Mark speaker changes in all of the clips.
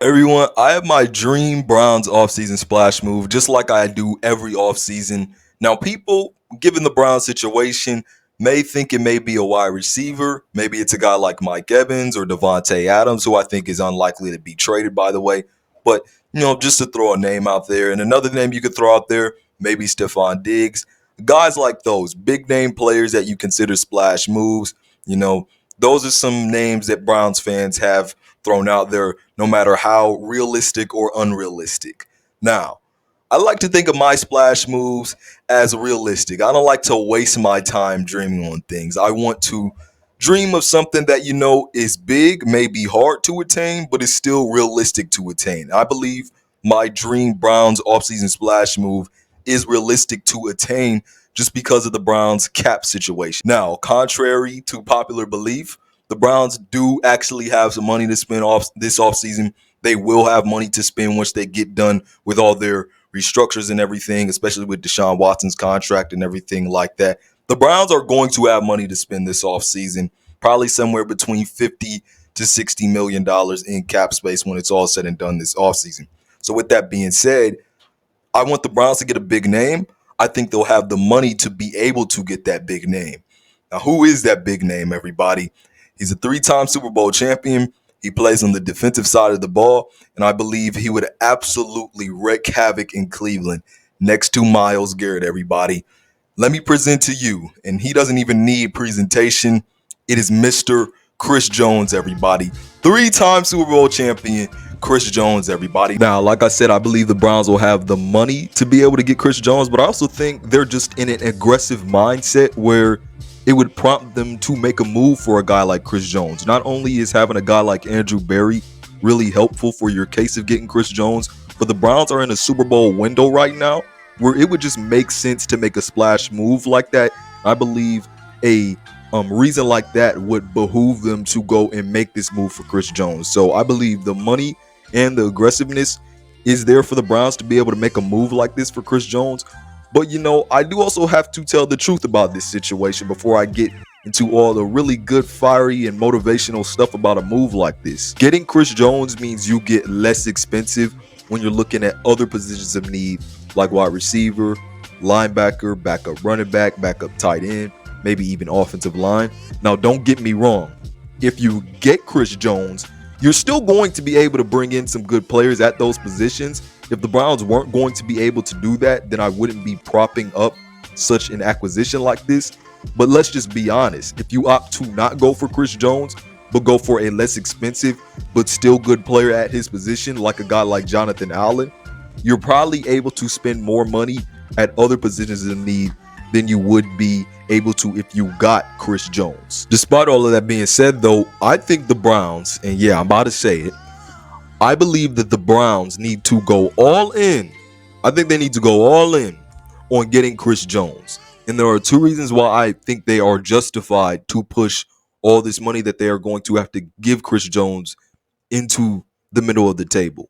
Speaker 1: Everyone, I have my dream Browns offseason splash move, just like I do every offseason. Now, people, given the Browns situation, may think it may be a wide receiver. Maybe it's a guy like Mike Evans or Devontae Adams, who I think is unlikely to be traded, by the way. But, just to throw a name out there. And another name you could throw out there, maybe Stephon Diggs. Guys like those, big name players that you consider splash moves, you know, those are some names that Browns fans have thrown out there, no matter how realistic or unrealistic. Now, I like to think of my splash moves as realistic. I don't like to waste my time dreaming on things. I want to dream of something that is big, may be hard to attain, but is still realistic to attain. I believe my dream Browns offseason splash move is realistic to attain just because of the Browns cap situation. Now, contrary to popular belief, the Browns do actually have some money to spend off this offseason. They will have money to spend once they get done with all their restructures and everything, especially with Deshaun Watson's contract and everything like that. The Browns are going to have money to spend this offseason, probably somewhere between $50 to $60 million in cap space when it's all said and done this offseason. So with that being said, I want the Browns to get a big name. I think they'll have the money to be able to get that big name. Now, who is that big name, everybody? He's a three-time Super Bowl champion. He plays on the defensive side of the ball, and I believe he would absolutely wreak havoc in Cleveland next to Myles Garrett, everybody. Let me present to you, and he doesn't even need presentation. It is Mr. Chris Jones, everybody. Three-time Super Bowl champion, Chris Jones, everybody. Now, like I said, I believe the Browns will have the money to be able to get Chris Jones, but I also think they're just in an aggressive mindset where it would prompt them to make a move for a guy like Chris Jones. Not only is having a guy like Andrew Berry really helpful for your case of getting Chris Jones, but the Browns are in a Super Bowl window right now where it would just make sense to make a splash move like that. I believe a reason like that would behoove them to go and make this move for Chris Jones. So I believe the money and the aggressiveness is there for the Browns to be able to make a move like this for Chris Jones. But, I do also have to tell the truth about this situation before I get into all the really good, fiery, and motivational stuff about a move like this. Getting Chris Jones means you get less expensive when you're looking at other positions of need like wide receiver, linebacker, backup running back, backup tight end, maybe even offensive line. Now, don't get me wrong. If you get Chris Jones, you're still going to be able to bring in some good players at those positions. If the Browns weren't going to be able to do that, then I wouldn't be propping up such an acquisition like this. But let's just be honest. If you opt to not go for Chris Jones, but go for a less expensive but still good player at his position, like a guy like Jonathan Allen, you're probably able to spend more money at other positions of need than you would be able to if you got Chris Jones. Despite all of that being said, though, I think the Browns, and yeah, I'm about to say it, I believe that the Browns need to go all in. I think they need to go all in on getting Chris Jones. And there are two reasons why I think they are justified to push all this money that they are going to have to give Chris Jones into the middle of the table.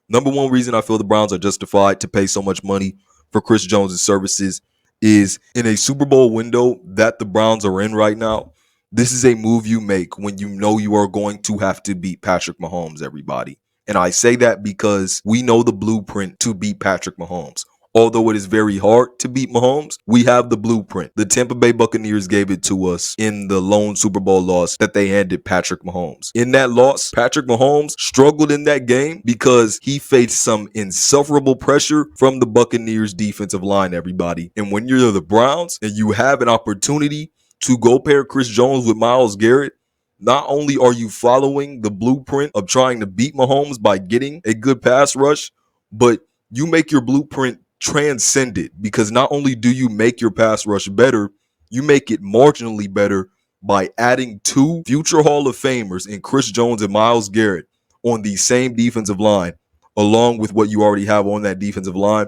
Speaker 1: Number one reason I feel the Browns are justified to pay so much money for Chris Jones' services is in a Super Bowl window that the Browns are in right now. This is a move you make when you know you are going to have to beat Patrick Mahomes, everybody. And I say that because we know the blueprint to beat Patrick Mahomes. Although it is very hard to beat Mahomes, we have the blueprint. The Tampa Bay Buccaneers gave it to us in the lone Super Bowl loss that they handed Patrick Mahomes. In that loss, Patrick Mahomes struggled in that game because he faced some insufferable pressure from the Buccaneers defensive line, everybody. And when you're the Browns and you have an opportunity to go pair Chris Jones with Myles Garrett, not only are you following the blueprint of trying to beat Mahomes by getting a good pass rush, but you make your blueprint transcended because not only do you make your pass rush better, you make it marginally better by adding two future Hall of Famers in Chris Jones and Myles Garrett on the same defensive line, along with what you already have on that defensive line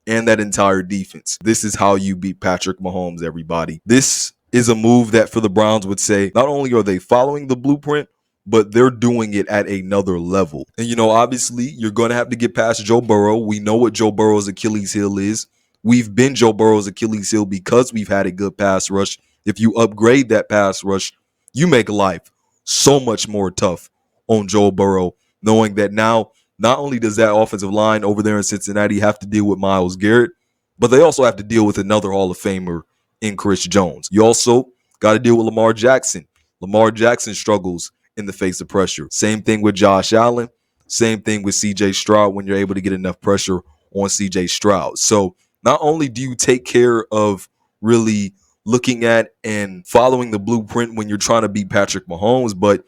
Speaker 1: and that entire defense. This is how you beat Patrick Mahomes, everybody. This is a move that for the Browns would say not only are they following the blueprint, but they're doing it at another level. And, obviously, you're going to have to get past Joe Burrow. We know what Joe Burrow's Achilles heel is. We've been Joe Burrow's Achilles heel because we've had a good pass rush. If you upgrade that pass rush, you make life so much more tough on Joe Burrow, knowing that now not only does that offensive line over there in Cincinnati have to deal with Myles Garrett, but they also have to deal with another Hall of Famer in Chris Jones. You also got to deal with Lamar Jackson. Lamar Jackson struggles in the face of pressure. Same thing with Josh Allen. Same thing with CJ Stroud when you're able to get enough pressure on CJ Stroud. So not only do you take care of really looking at and following the blueprint when you're trying to beat Patrick Mahomes, but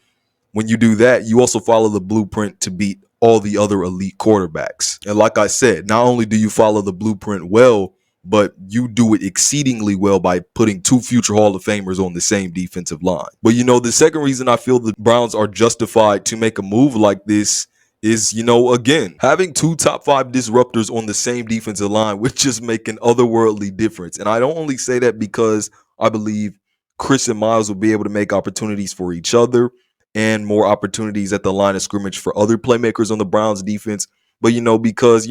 Speaker 1: when you do that, you also follow the blueprint to beat all the other elite quarterbacks. And like I said, not only do you follow the blueprint well, but you do it exceedingly well by putting two future Hall of Famers on the same defensive line. But the second reason I feel the Browns are justified to make a move like this is, again, having two top 5 disruptors on the same defensive line would just make an otherworldly difference. And I don't only say that because I believe Chris and Myles will be able to make opportunities for each other and more opportunities at the line of scrimmage for other playmakers on the Browns defense. But, because,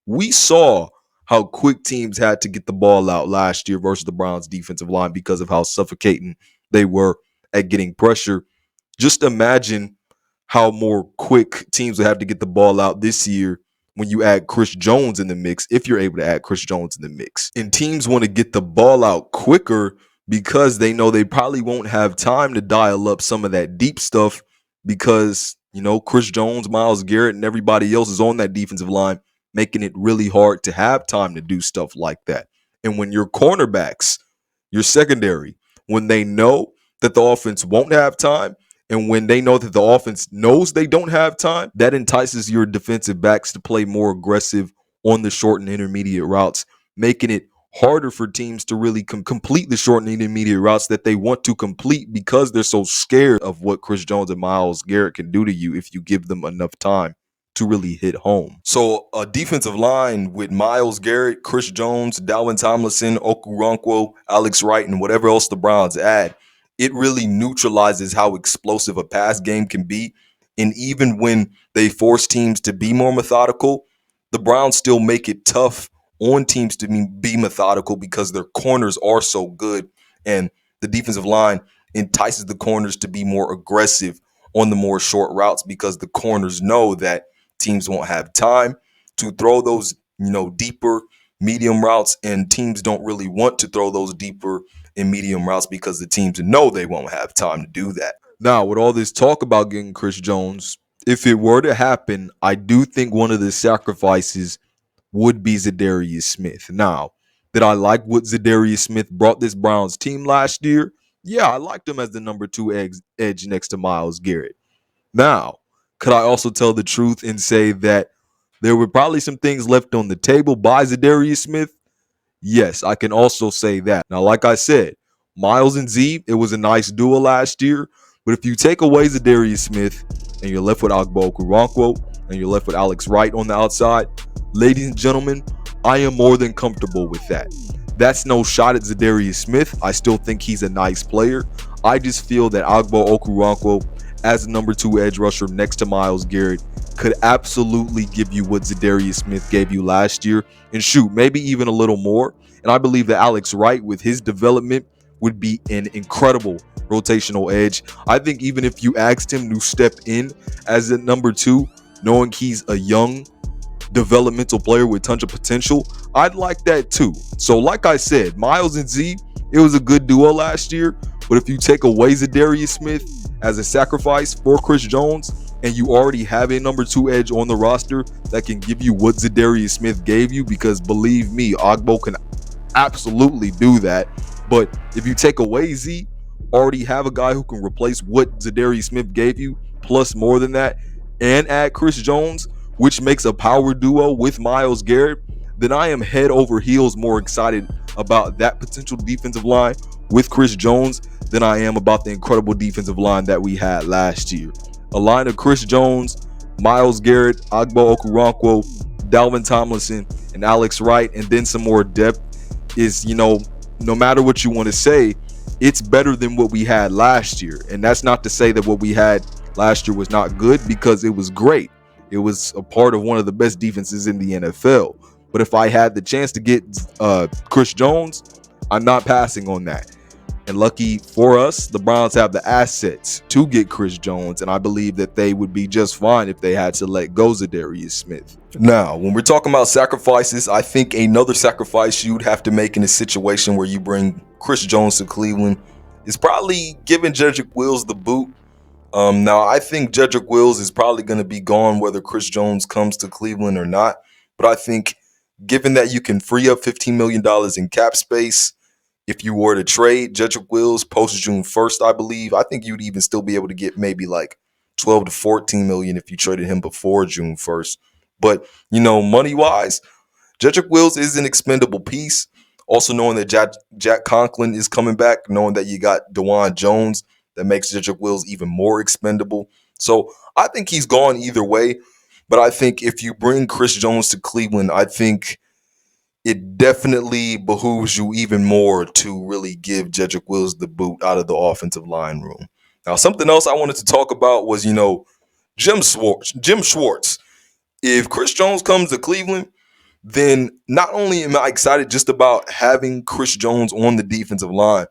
Speaker 1: we saw how quick teams had to get the ball out last year versus the Browns defensive line because of how suffocating they were at getting pressure. Just imagine how more quick teams would have to get the ball out this year when you add Chris Jones in the mix, if you're able to add Chris Jones in the mix. And teams want to get the ball out quicker because they know they probably won't have time to dial up some of that deep stuff because, Chris Jones, Myles Garrett, and everybody else is on that defensive line, making it really hard to have time to do stuff like that. And when your cornerbacks, your secondary, when they know that the offense won't have time, and when they know that the offense knows they don't have time, that entices your defensive backs to play more aggressive on the short and intermediate routes, making it harder for teams to really complete the short and intermediate routes that they want to complete because they're so scared of what Chris Jones and Myles Garrett can do to you if you give them enough time to really hit home. So a defensive line with Myles Garrett, Chris Jones, Dalvin Tomlinson, Okoronkwo, Alex Wright, and whatever else the Browns add, it really neutralizes how explosive a pass game can be. And even when they force teams to be more methodical, the Browns still make it tough on teams to be methodical because their corners are so good. And the defensive line entices the corners to be more aggressive on the more short routes because the corners know that teams won't have time to throw those, deeper medium routes, and teams don't really want to throw those deeper and medium routes because the teams know they won't have time to do that. Now, with all this talk about getting Chris Jones, if it were to happen, I do think one of the sacrifices would be Zadarius Smith. Now, did I like what Zadarius Smith brought this Browns team last year? Yeah, I liked him as the number 2 edge next to Myles Garrett. Now, could I also tell the truth and say that there were probably some things left on the table by Zadarius Smith? Yes, I can also say that. Now, like I said, Myles and Z, it was a nice duo last year. But if you take away Zadarius Smith and you're left with Ogbo Okoronkwo and you're left with Alex Wright on the outside, ladies and gentlemen, I am more than comfortable with that. That's no shot at Zadarius Smith. I still think he's a nice player. I just feel that Ogbo Okoronkwo as the number 2 edge rusher next to Myles Garrett could absolutely give you what Zadarius Smith gave you last year, and shoot, maybe even a little more. And I believe that Alex Wright, with his development, would be an incredible rotational edge. I think even if you asked him to step in as a number 2, knowing he's a young developmental player with tons of potential, I'd like that too. So like I said, Myles and Z, it was a good duo last year, but if you take away Zadarius Smith as a sacrifice for Chris Jones, and you already have a number 2 edge on the roster that can give you what Zadarius Smith gave you, because believe me, Ogbo can absolutely do that. But if you take away Z, already have a guy who can replace what Zadarius Smith gave you, plus more than that, and add Chris Jones, which makes a power duo with Myles Garrett, then I am head over heels more excited about that potential defensive line with Chris Jones than I am about the incredible defensive line that we had last year. A line of Chris Jones, Myles Garrett, Ogbo Okoronkwo, Dalvin Tomlinson, and Alex Wright, and then some more depth is, no matter what you want to say, it's better than what we had last year. And that's not to say that what we had last year was not good, because it was great. It was a part of one of the best defenses in the NFL. But if I had the chance to get Chris Jones, I'm not passing on that. And lucky for us, the Browns have the assets to get Chris Jones, and I believe that they would be just fine if they had to let go Zadarius Smith. Now, when we're talking about sacrifices, I think another sacrifice you'd have to make in a situation where you bring Chris Jones to Cleveland is probably giving Jedrick Wills the boot. Now, I think Jedrick Wills is probably going to be gone whether Chris Jones comes to Cleveland or not. But I think given that you can free up $15 million in cap space, if you were to trade Jedrick Wills post June 1st, I believe, I think you'd even still be able to get maybe like 12 to 14 million if you traded him before June 1st. But, money-wise, Jedrick Wills is an expendable piece. Also knowing that Jack Conklin is coming back, knowing that you got DeJuan Jones, that makes Jedrick Wills even more expendable. So I think he's gone either way. But I think if you bring Chris Jones to Cleveland, I think it definitely behooves you even more to really give Jedrick Wills the boot out of the offensive line room. Now, something else I wanted to talk about was, Jim Schwartz. If Chris Jones comes to Cleveland, then not only am I excited just about having Chris Jones on the defensive line,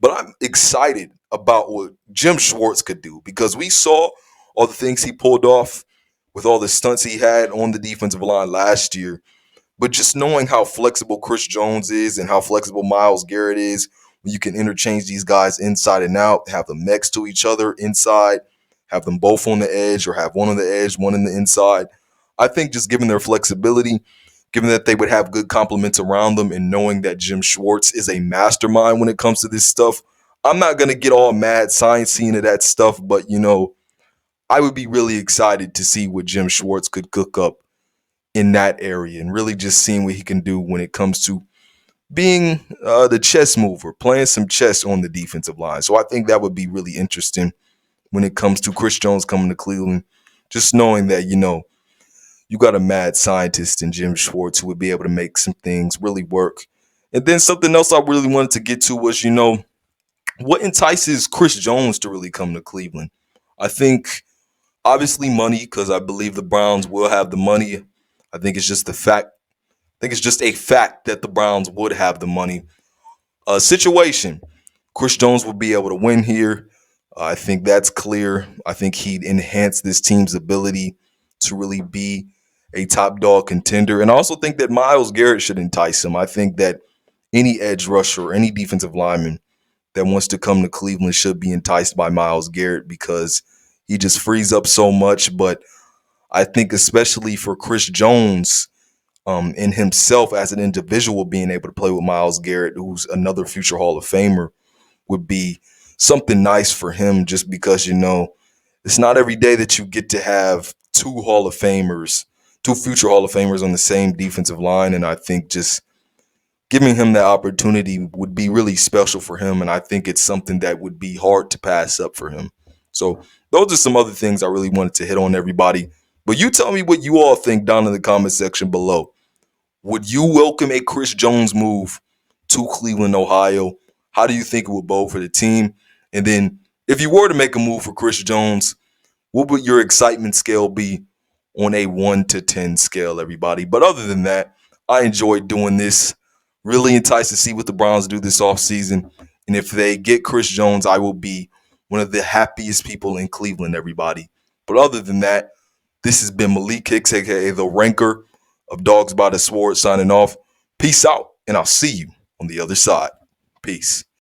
Speaker 1: but I'm excited about what Jim Schwartz could do because we saw all the things he pulled off with all the stunts he had on the defensive line last year. But just knowing how flexible Chris Jones is and how flexible Myles Garrett is, when you can interchange these guys inside and out, have them next to each other inside, have them both on the edge or have one on the edge, one on the inside. I think just given their flexibility, given that they would have good complements around them and knowing that Jim Schwartz is a mastermind when it comes to this stuff, I'm not going to get all mad sciencey into that stuff, but, I would be really excited to see what Jim Schwartz could cook up in that area and really just seeing what he can do when it comes to being the chess mover, playing some chess on the defensive line. So I think that would be really interesting when it comes to Chris Jones coming to Cleveland, just knowing that, you got a mad scientist in Jim Schwartz who would be able to make some things really work. And then something else I really wanted to get to was, what entices Chris Jones to really come to Cleveland? I think obviously money, because I believe the Browns will have the money. I think it's just a fact that the Browns would have the money. Situation. Chris Jones will be able to win here. I think that's clear. I think he'd enhance this team's ability to really be a top dog contender. And I also think that Myles Garrett should entice him. I think that any edge rusher or any defensive lineman that wants to come to Cleveland should be enticed by Myles Garrett because he just frees up so much. But I think especially for Chris Jones in himself as an individual, being able to play with Myles Garrett, who's another future Hall of Famer, would be something nice for him just because, it's not every day that you get to have two future Hall of Famers on the same defensive line. And I think just giving him that opportunity would be really special for him. And I think it's something that would be hard to pass up for him. So those are some other things I really wanted to hit on, everybody. But you tell me what you all think down in the comment section below. Would you welcome a Chris Jones move to Cleveland, Ohio? How do you think it would bode for the team? And then if you were to make a move for Chris Jones, what would your excitement scale be on a 1 to 10 scale, everybody? But other than that, I enjoyed doing this. Really enticed to see what the Browns do this offseason. And if they get Chris Jones, I will be one of the happiest people in Cleveland, everybody. But other than that, this has been Malik Hicks, a.k.a. the Ranker of Dogs by the Sword, signing off. Peace out, and I'll see you on the other side. Peace.